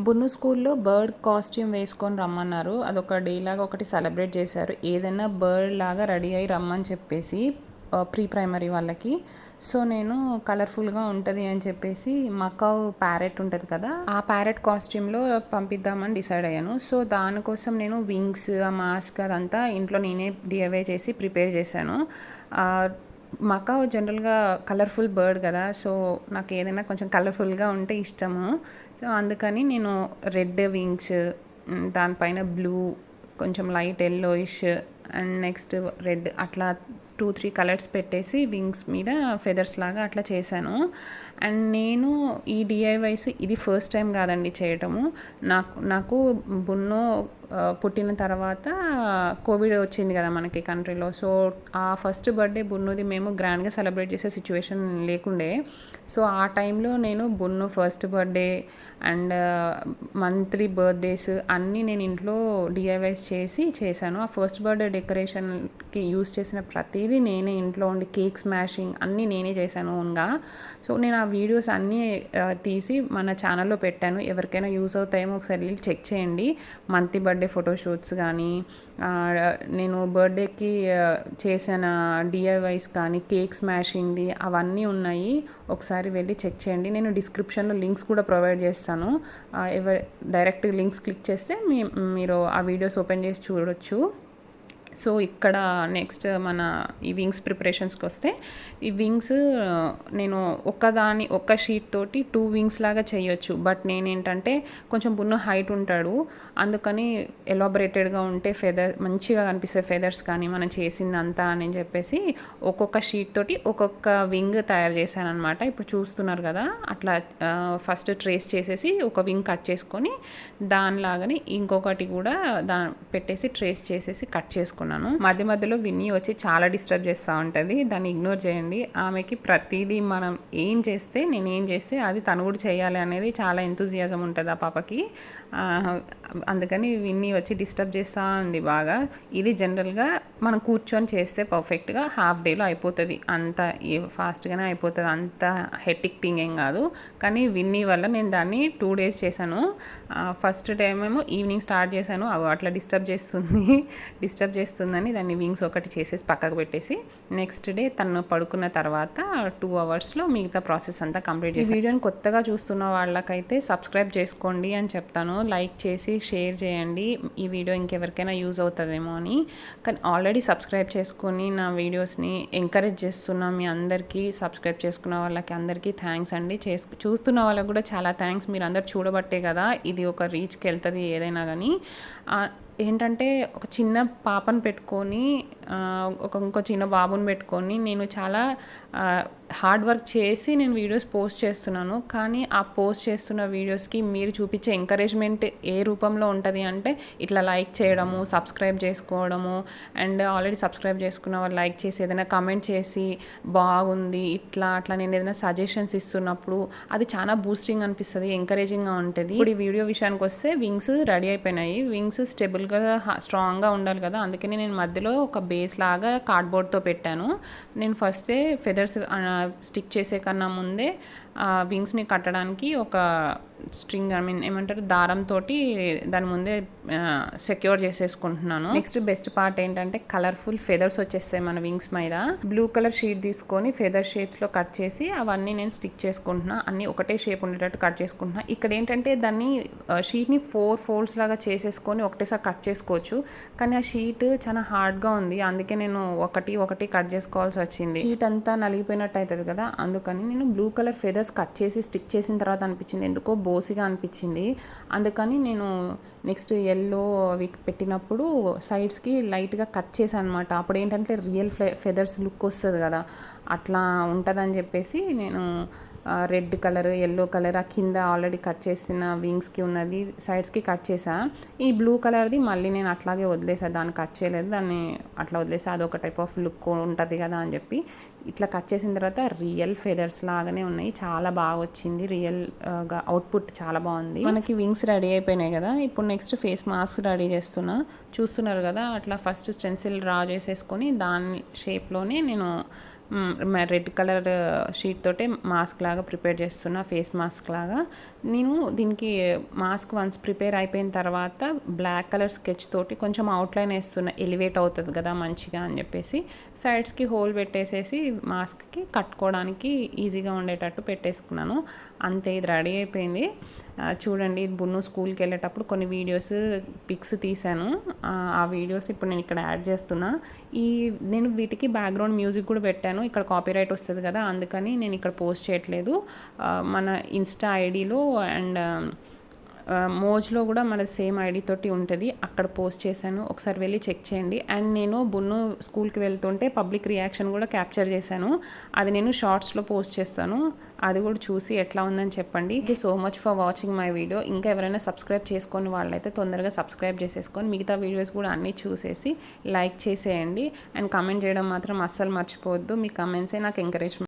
బున్ను స్కూల్లో bird costume వేసుకొని రమ్మన్నారు. అదొక డే లాగా ఒకటి సెలబ్రేట్ చేశారు. ఏదైనా బర్డ్ లాగా రెడీ అయ్యి రమ్మని చెప్పేసి ప్రీ ప్రైమరీ వాళ్ళకి. సో నేను కలర్ఫుల్గా ఉంటుంది అని చెప్పేసి మకావ్ ప్యారెట్ ఉంటుంది కదా, ఆ ప్యారెట్ కాస్ట్యూమ్లో పంపిద్దామని డిసైడ్ అయ్యాను. సో దానికోసం నేను వింగ్స్, ఆ మాస్క్ అదంతా ఇంట్లో నేనే డిఐవై చేసి ప్రిపేర్ చేశాను. మకావ్ జనరల్గా కలర్ఫుల్ బర్డ్ కదా, సో నాకు ఏదైనా కొంచెం కలర్ఫుల్గా ఉంటే ఇష్టము. సో అందుకని నేను రెడ్ వింగ్స్, దానిపైన బ్లూ, కొంచెం light yellowish and next red, అట్లా 2-3 కలర్స్ పెట్టేసి వింగ్స్ మీద ఫెదర్స్ లాగా అట్లా చేశాను. అండ్ నేను ఈ డిఐవైస్ ఇది ఫస్ట్ టైం కాదండి చేయటము. నాకు బున్నో పుట్టిన తర్వాత కోవిడ్ వచ్చింది కదా మనకి కంట్రీలో. సో ఆ ఫస్ట్ బర్త్డే బున్నుది మేము గ్రాండ్గా సెలబ్రేట్ చేసే సిచ్యువేషన్ లేకుండే. సో ఆ టైంలో నేను Bunnu first birthday and monthly birthdays అన్నీ నేను ఇంట్లో డిఐవైస్ చేశాను. ఆ ఫస్ట్ బర్త్డే డెకరేషన్కి యూస్ చేసిన ప్రతిదీ నేనే ఇంట్లో ఉండి కేక్ స్మాషింగ్ అన్నీ నేనే చేశాను ఓన్గా. సో నేను ఆ వీడియోస్ అన్నీ తీసి మన ఛానల్లో పెట్టాను. ఎవరికైనా యూస్ అవుతాయేమో ఒకసారి వెళ్ళి చెక్ చేయండి. మంత్లీ బర్త్డే ఫోటోషూట్స్ కానీ, నేను బర్త్డేకి చేసిన డిఐవైస్ కానీ, కేక్ స్మాషింగ్ది అవన్నీ ఉన్నాయి. ఒకసారి వెళ్ళి చెక్ చేయండి. నేను డిస్క్రిప్షన్లో లింక్స్ కూడా ప్రొవైడ్ చేస్తాను. డైరెక్ట్ లింక్స్ క్లిక్ చేస్తే మీరు ఆ వీడియోస్ ఓపెన్ చేసి చూడొచ్చు. సో ఇక్కడ నెక్స్ట్ మన ఈ వింగ్స్ ప్రిపరేషన్స్కి వస్తే, ఈ వింగ్స్ నేను ఒక్క షీట్ తోటి 2 వింగ్స్ లాగా చేయొచ్చు. బట్ నేనేంటంటే కొంచెం బున్న హైట్ ఉంటాడు, అందుకని ఎలాబరేటెడ్గా ఉంటే మంచిగా కనిపిస్తాయి ఫెదర్స్ కానీ మనం చేసిందంతా అని చెప్పేసి ఒక్కొక్క షీట్ తోటి ఒక్కొక్క వింగ్ తయారు చేశాను అనమాట. ఇప్పుడు చూస్తున్నారు కదా, అట్లా ఫస్ట్ ట్రేస్ చేసేసి ఒక వింగ్ కట్ చేసుకొని దానిలాగానే ఇంకొకటి కూడా పెట్టేసి ట్రేస్ చేసేసి కట్ చేసుకున్నాను. మధ్య మధ్యలో విన్నీ వచ్చి చాలా డిస్టర్బ్ చేస్తూ ఉంటుంది, దాన్ని ఇగ్నోర్ చేయండి. ఆమెకి ప్రతిదీ మనం నేనేం చేస్తే అది తను కూడా చేయాలి అనేది చాలా ఎంతూజియాజం ఉంటుంది ఆ పాపకి. అందుకని విన్నీ వచ్చి డిస్టర్బ్ చేస్తూ ఉంది బాగా. ఇది జనరల్గా మనం కూర్చొని చేస్తే పర్ఫెక్ట్గా హాఫ్ డేలో అయిపోతుంది, అంత ఫాస్ట్గానే అయిపోతుంది, అంత హెక్టిక్ థింగ్ ఏం కాదు. కానీ విన్నీ వల్ల నేను దాన్ని 2 days చేశాను. ఫస్ట్ టైం ఏమో ఈవినింగ్ స్టార్ట్ చేశాను, అట్లా డిస్టర్బ్ చేస్తుందని దాన్ని వింగ్స్ ఒకటి చేసేసి పక్కకు పెట్టేసి నెక్స్ట్ డే తను పడుకున్న తర్వాత 2 hours మిగతా ప్రాసెస్ అంతా కంప్లీట్ చేసి. ఈ వీడియోని కొత్తగా చూస్తున్న వాళ్ళకైతే సబ్స్క్రైబ్ చేసుకోండి అని చెప్తాను. లైక్ చేసి షేర్ చేయండి, ఈ వీడియో ఇంకెవరికైనా యూజ్ అవుతుందేమో అని. కానీ ఆల్రెడీ సబ్స్క్రైబ్ చేసుకొని నా వీడియోస్ని ఎంకరేజ్ చేస్తున్నా మీ అందరికీ. సబ్స్క్రైబ్ చేసుకున్న వాళ్ళకి అందరికీ థ్యాంక్స్ అండి. చూస్తున్న వాళ్ళకి కూడా చాలా థ్యాంక్స్. మీరు అందరు చూడబట్టే కదా ఇది ఒక రీచ్కి వెళ్తుంది ఏదైనా కానీ. ఏంటంటే ఒక చిన్న పాపను పెట్టుకొని ఇంకో చిన్న బాబుని పెట్టుకొని నేను చాలా హార్డ్ వర్క్ చేసి నేను వీడియోస్ పోస్ట్ చేస్తున్నాను. కానీ ఆ పోస్ట్ చేస్తున్న వీడియోస్కి మీరు చూపించే ఎంకరేజ్మెంట్ ఏ రూపంలో ఉంటుంది అంటే ఇట్లా లైక్ చేయడము, సబ్స్క్రైబ్ చేసుకోవడము, అండ్ ఆల్రెడీ సబ్స్క్రైబ్ చేసుకున్న వాళ్ళు లైక్ చేసి ఏదైనా కమెంట్ చేసి బాగుంది ఇట్లా నేను ఏదైనా సజెషన్స్ ఇస్తున్నప్పుడు అది చాలా బూస్టింగ్ అనిపిస్తుంది, ఎంకరేజింగ్గా ఉంటుంది. ఇప్పుడు ఈ వీడియో విషయానికి వస్తే వింగ్స్ రెడీ అయిపోయినాయి. వింగ్స్ స్ట్రాంగ్గా ఉండాలి కదా, అందుకని నేను మధ్యలో ఒక బేస్ లాగా కార్డ్బోర్డ్తో పెట్టాను. నేను ఫస్టే ఫెదర్స్ స్టిక్ చేసే కన్నా ముందే వింగ్స్ని కట్టడానికి ఒక స్ట్రింగ్ ఏమంటారు దారంతో దాని ముందే సెక్యూర్ చేసేసుకుంటున్నాను. నెక్స్ట్ బెస్ట్ పార్ట్ ఏంటంటే కలర్ఫుల్ ఫెదర్స్ వచ్చేస్తాయి మన వింగ్స్ మీద. బ్లూ కలర్ షీట్ తీసుకొని ఫెదర్ షేప్స్లో కట్ చేసి అవన్నీ నేను స్టిక్ చేసుకుంటున్నా. అన్నీ ఒకటే షేప్ ఉండేటట్టు కట్ చేసుకుంటున్నా. ఇక్కడ ఏంటంటే దాన్ని షీట్ని 4 folds లాగా చేసేసుకొని ఒకటేసారి కట్ చేసుకోవచ్చు, కానీ ఆ షీట్ చాలా హార్డ్గా ఉంది, అందుకే నేను ఒకటి కట్ చేసుకోవాల్సి వచ్చింది. షీట్ అంతా నలిగిపోయినట్టు అవుతుంది కదా, అందుకని నేను బ్లూ కలర్ ఫెదర్స్ కట్ చేసి స్టిక్ చేసిన తర్వాత అనిపించింది ఎందుకో బోసిగా అనిపించింది. అందుకని నేను నెక్స్ట్ ఎల్లో అవి పెట్టినప్పుడు సైడ్స్కి లైట్గా కట్ చేశాను అనమాట. అప్పుడు ఏంటంటే రియల్ ఫెదర్స్ లుక్ వస్తుంది కదా, అట్లా ఉంటుందని చెప్పేసి నేను రెడ్ కలర్, ఎల్లో కలర్ ఆ కింద ఆల్రెడీ కట్ చేసిన వింగ్స్కి ఉన్నది సైడ్స్కి కట్ చేసా. ఈ బ్లూ కలర్ది మళ్ళీ నేను అట్లాగే వదిలేసా, దాన్ని కట్ చేయలేదు, దాన్ని అట్లా వదిలేసా. అదొక టైప్ ఆఫ్ లుక్ ఉంటుంది కదా అని చెప్పి ఇట్లా కట్ చేసిన తర్వాత రియల్ ఫెదర్స్ లాగానే ఉన్నాయి, చాలా బాగా వచ్చింది. రియల్గా అవుట్పుట్ చాలా బాగుంది. మనకి వింగ్స్ రెడీ అయిపోయినాయి కదా, ఇప్పుడు నెక్స్ట్ ఫేస్ మాస్క్ రెడీ చేస్తున్నా. చూస్తున్నారు కదా, అట్లా ఫస్ట్ స్టెన్సిల్ డ్రా చేసేసుకొని దాని షేప్లోనే నేను రెడ్ కలర్ షీట్ తోటే మాస్క్ లాగా ప్రిపేర్ చేస్తున్నా, ఫేస్ మాస్క్ లాగా. నేను దీనికి మాస్క్ వన్స్ ప్రిపేర్ అయిపోయిన తర్వాత బ్లాక్ కలర్ స్కెచ్ తోటి కొంచెం అవుట్లైన్ వేస్తున్నా, ఎలివేట్ అవుతుంది కదా మంచిగా అని చెప్పేసి. సైడ్స్కి హోల్ పెట్టేసేసి మాస్క్కి కట్టుకోవడానికి ఈజీగా ఉండేటట్టు పెట్టేసుకున్నాను. అంతే, ఇది రెడీ అయిపోయింది. చూడండి, బున్ను స్కూల్కి వెళ్ళేటప్పుడు కొన్ని వీడియోస్ పిక్స్ తీశాను. ఆ వీడియోస్ ఇప్పుడు నేను ఇక్కడ యాడ్ చేస్తున్నా. నేను వీటికి బ్యాక్గ్రౌండ్ మ్యూజిక్ కూడా పెట్టాను. ఇక్కడ కాపీరైట్ వస్తుంది కదా, అందుకని నేను ఇక్కడ పోస్ట్ చేయట్లేదు. మన ఇన్స్టా ఐడిలో అండ్ మోజ్లో కూడా మన సేమ్ ఐడి తోటి ఉంటుంది, అక్కడ పోస్ట్ చేశాను. ఒకసారి వెళ్ళి చెక్ చేయండి. అండ్ నేను బున్ను స్కూల్కి వెళ్తుంటే పబ్లిక్ రియాక్షన్ కూడా క్యాప్చర్ చేశాను. అది నేను షార్ట్స్లో పోస్ట్ చేస్తాను, అది కూడా చూసి ఎట్లా ఉందని చెప్పండి. Thank you so much for watching my video. ఇంకా ఎవరైనా సబ్స్క్రైబ్ చేసుకొని వాళ్ళైతే తొందరగా సబ్స్క్రైబ్ చేసేసుకొని మిగతా వీడియోస్ కూడా అన్నీ చూసేసి లైక్ చేసేయండి. అండ్ కామెంట్ చేయడం మాత్రం అస్సలు మర్చిపోవద్దు. మీ కామెంట్సే నాకు ఎంకరేజ్మెంట్.